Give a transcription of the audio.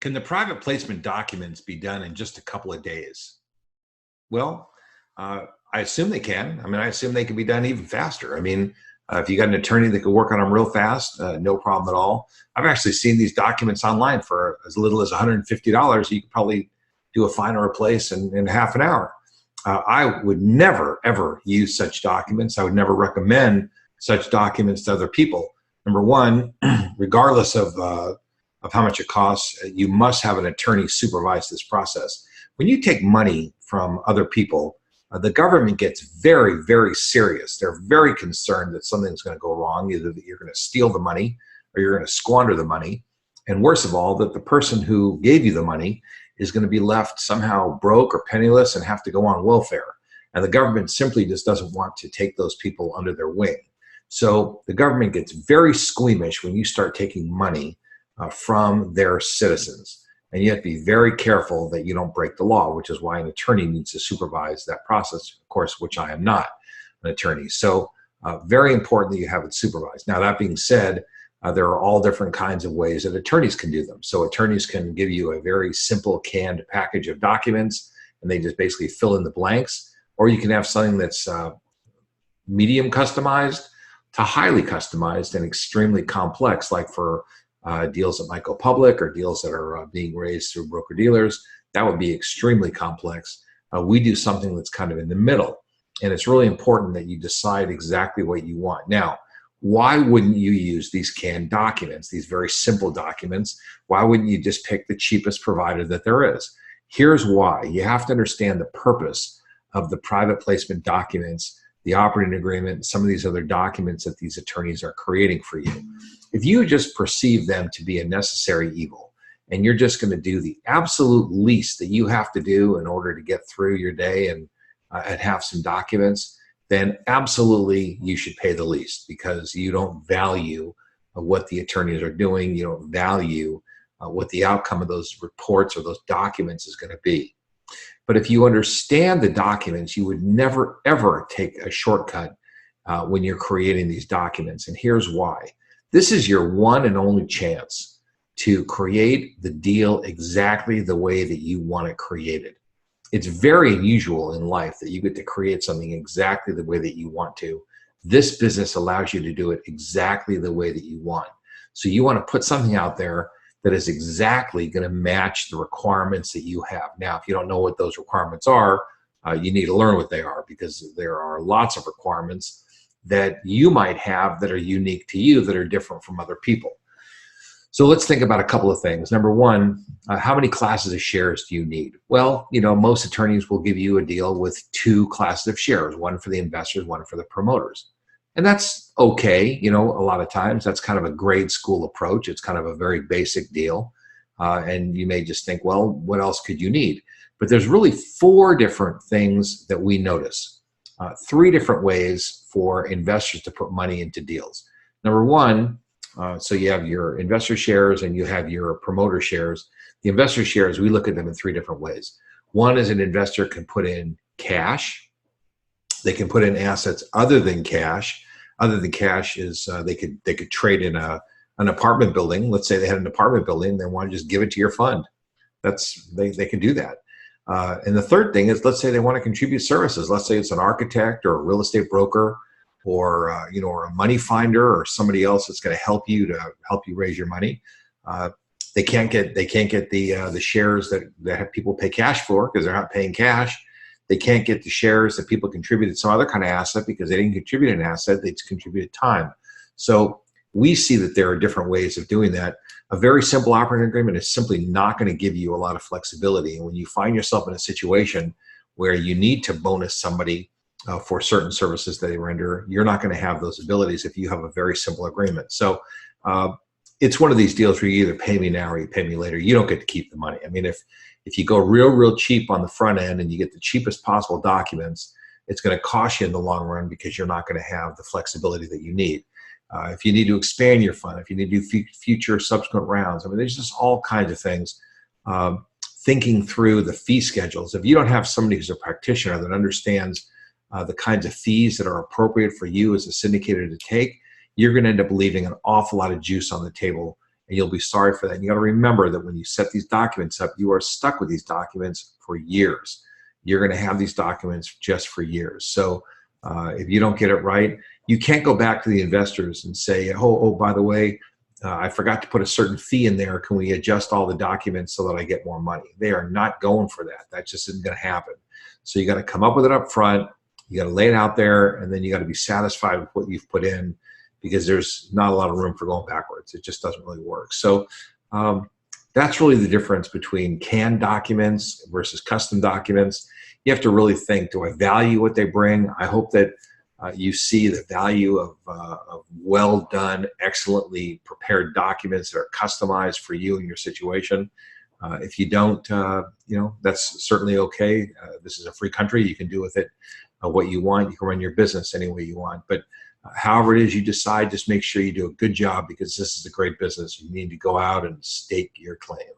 Can the private placement documents be done in just a couple of days? Well, I assume they can. I mean, I assume they can be done even faster. I mean, if you got an attorney that could work on them real fast, no problem at all. I've actually seen these documents online for as little as $150. You could probably do a find and replace in half an hour. I would never, ever use such documents. I would never recommend such documents to other people. Number one, regardless of how much it costs, you must have an attorney supervise this process. When you take money from other people, the government gets very, very serious. They're very concerned that something's going to go wrong, either that you're going to steal the money or you're going to squander the money. And worst of all, that the person who gave you the money is going to be left somehow broke or penniless and have to go on welfare. And the government simply just doesn't want to take those people under their wing. So the government gets very squeamish when you start taking money from their citizens. And you have to be very careful that you don't break the law, which is why an attorney needs to supervise that process, of course, which I am not an attorney. So very important that you have it supervised. Now, that being said, there are all different kinds of ways that attorneys can do them. So attorneys can give you a very simple canned package of documents, and they just basically fill in the blanks. Or you can have something that's medium customized to highly customized and extremely complex, like for deals that might go public or deals that are being raised through broker-dealers. That would be extremely complex. We do something that's kind of in the middle. And it's really important that you decide exactly what you want. Now, why wouldn't you use these canned documents, these very simple documents? Why wouldn't you just pick the cheapest provider that there is? Here's why. You have to understand the purpose of the private placement documents, the operating agreement, some of these other documents that these attorneys are creating for you. If you just perceive them to be a necessary evil, and you're just going to do the absolute least that you have to do in order to get through your day and have some documents, then absolutely you should pay the least, because you don't value what the attorneys are doing. You don't value what the outcome of those reports or those documents is going to be. But if you understand the documents, you would never, ever take a shortcut when you're creating these documents. And here's why. This is your one and only chance to create the deal exactly the way that you want it created. It's very unusual in life that you get to create something exactly the way that you want to. This business allows you to do it exactly the way that you want. So you want to put something out there that is exactly going to match the requirements that you have. Now, if you don't know what those requirements are, you need to learn what they are, because there are lots of requirements that you might have that are unique to you, that are different from other people. So let's think about a couple of things. Number one, how many classes of shares do you need? Well, most attorneys will give you a deal with 2 classes of shares, one for the investors, one for the promoters. And that's okay. A lot of times that's kind of a grade school approach. It's kind of a very basic deal. And you may just think, well, what else could you need? But there's really 4 different things that we notice. 3 different ways for investors to put money into deals. Number one, so you have your investor shares and you have your promoter shares. The investor shares, we look at them in 3 different ways. One is an investor can put in cash. They can put in assets other than cash. Other than cash is they could trade in an apartment building. Let's say they had an apartment building, they want to just give it to your fund. They can do that. And the third thing is, let's say they want to contribute services. Let's say it's an architect or a real estate broker, or or a money finder, or somebody else that's going to help you raise your money. They can't get the shares that people pay cash for, because they're not paying cash. They can't get the shares that people contributed some other kind of asset, because they didn't contribute an asset, they just contributed time. So we see that there are different ways of doing that. A very simple operating agreement is simply not going to give you a lot of flexibility. And when you find yourself in a situation where you need to bonus somebody for certain services that they render, you're not going to have those abilities if you have a very simple agreement. So it's one of these deals where you either pay me now or you pay me later. You don't get to keep the money. I mean, if you go real cheap on the front end and you get the cheapest possible documents, it's going to cost you in the long run, because you're not going to have the flexibility that you need. If you need to expand your fund, if you need to do future subsequent rounds, I mean, there's just all kinds of things. Thinking through the fee schedules. If you don't have somebody who's a practitioner that understands the kinds of fees that are appropriate for you as a syndicator to take, you're going to end up leaving an awful lot of juice on the table, and you'll be sorry for that. And you got to remember that when you set these documents up, you are stuck with these documents for years. You're going to have these documents just for years. So if you don't get it right, you can't go back to the investors and say, oh, by the way, I forgot to put a certain fee in there. Can we adjust all the documents so that I get more money? They are not going for that. That just isn't going to happen. So you got to come up with it up front. You got to lay it out there, and then you got to be satisfied with what you've put in, because there's not a lot of room for going backwards. It just doesn't really work. So that's really the difference between canned documents versus custom documents. You have to really think, do I value what they bring? I hope that you see the value of well done, excellently prepared documents that are customized for you and your situation. If you don't, that's certainly okay. This is a free country. You can do with it what you want. You can run your business any way you want. But however it is you decide, just make sure you do a good job, because this is a great business. You need to go out and stake your claim.